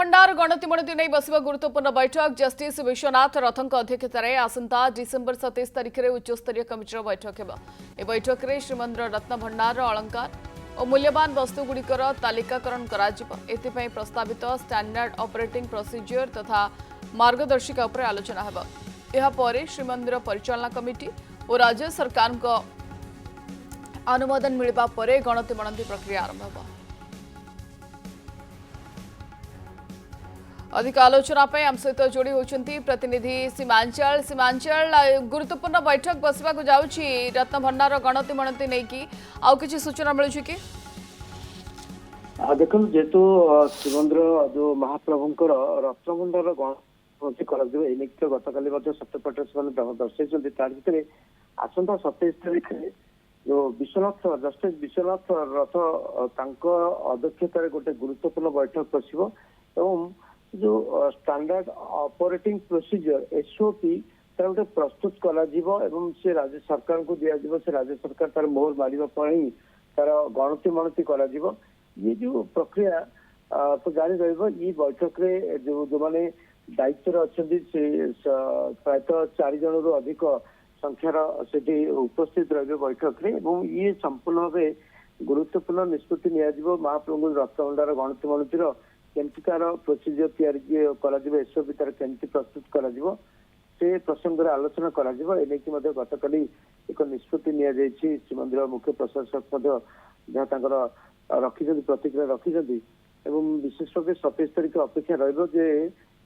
रत्नभंडार गणतिमणति नहीं बसिबा गुरुत्वपूर्ण बैठक justice Vishwanath रथଙ୍କ अध्यक्षतार आसंता December 27 तारिख में उच्चस्तरीय कमिटर बैठक होगा। ए बैठक में श्रीमंदिर रत्नभंडार अलंकार और मूल्यवान वस्तुगुड़िकर तालिकाकरण कर प्रस्तावित स्टैंडर्ड ऑपरेटिंग प्रोसीजर तथा मार्गदर्शिका उपर आलोचना होगा। यह श्रीमंदिर परिचालना कमिटी और राज्य सरकार अनुमोदन मिलवा पर गणतिमणति प्रक्रिया आरंभ होगा। अधिक आलोचना आम सहित जोड़ी होती प्रतिनिधि सीमांचल गुरुत्वपूर्ण बैठक बसवा जाऊँगी रत्नभंडार गणतिमणति नहीं कि आउ किसी सूचना मिलूँ कि देखो जेहेतु श्रीमंदिर जो महाप्रभुंकर रत्नभंडार गणति गतकाली सत्यपाठ से दर्शाई आसंता 27 तारीख जो विश्वनाथ जस्टिस विश्वनाथ रथ अध्यक्षतार गोटे गुरुत्वपूर्ण बैठक बसव एवं जो स्टैंडर्ड ऑपरेटिंग प्रोसीजर एसओपी तार गोटे प्रस्तुत करा से राज्य सरकार को दिया से राज्य सरकार तार मोहर मारिबा पई तार गणतिमणति करा ये जो प्रक्रिया तो जारी रहिबो ये बैठक रे जो माने दायित्व अच्छा प्रायतः 4 जन रु अधिक संख्यार से उपस्थित रहे बैठक रे ये संपूर्ण भाव गुरुत्वपूर्ण निष्पत्ति निया महाप्रभु रत्नभंडार गणतिमणतिर केमतिकार प्रोसीजर तैयारी एसओपी तार केमती प्रस्तुत कर प्रसंग आलोचना कर गतकाली एक निष्पत्ति नि श्रीमंदिर मुख्य प्रशासक जहाँ रखी प्रतिक्रिया रखी विशेष भाव 27 तारीख अपेक्षा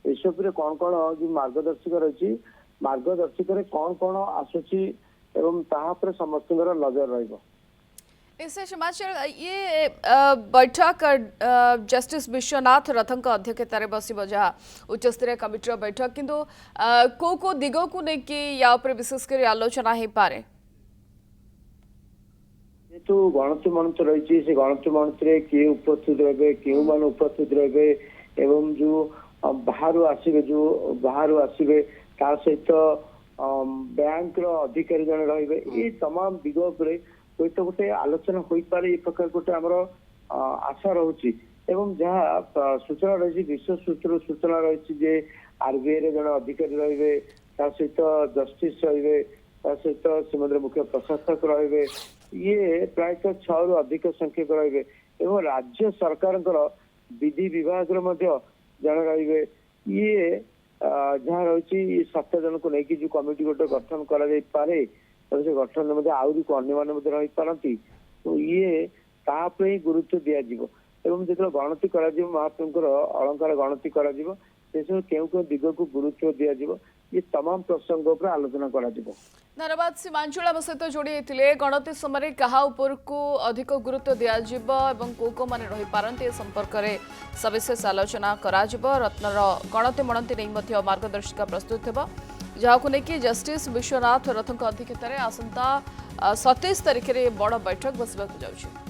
रसओपी कौन कौन जो मार्गदर्शिका रही मार्गदर्शिका कौन कौन आसूची एवं तापर समस्त नजर रही हिमाचल ये बैठक जस्टिस विश्वनाथ रथଙ୍କ अध्यक्षतार बस जहाँ उच्चस्तरीय कमिटर बैठक किंतु को दिग को लेकिन या विशेषकर आलोचना हो पारे तो गणतिमणति रही से गणतिमणति किए उपस्थित रहे क्यों मान उपस्थित रहे एवं जो बाहर आसवे ता सहित बैंक अधिकारी जन रहे ये तमाम दिग हुए तो गोटे आलोचना हो पारे ये प्रकार गोटे आमर आशा रही जहाँ सूचना रही विश्व सूचना रही आरबीआई रे जन अधिकारी रहे सहित जस्टिस रहे सहित श्रीमंदिर मुख्य प्रशासक रहे ये प्रायतः 6 रु अधिक संख्यक रहे राज्य सरकार विधि विभाग जन रहे ये जहाँ रही 7 जन को लेकिन जो कमिटी गोटे गठन करे से गठन में आहरी अन्य रही पारती तो ये तापर ही गुरुत्व दिज्व एवं जो गणति कर महाप्रभुंर अलंकार गणति कर क्यों दिग को गुरुत्व दिज्व ये तमाम प्रसंग पर आलोचना कर धन्यवाद सीमांचल आम सहित जोड़ी होते गणति समय क्या को अधिक गुरुत्व दिज्व को मैंने रही पारती संपर्क में सविशेष आलोचना कर रत्नर गणतिमणति नहीं मार्गदर्शिका प्रस्तुत हो जहाँ को लेकिन जस्टिस विश्वनाथ रथଙ୍କ अध्यक्षतार आसंता 27 तारिख में बड़ बैठक बसवा जाऊँगी।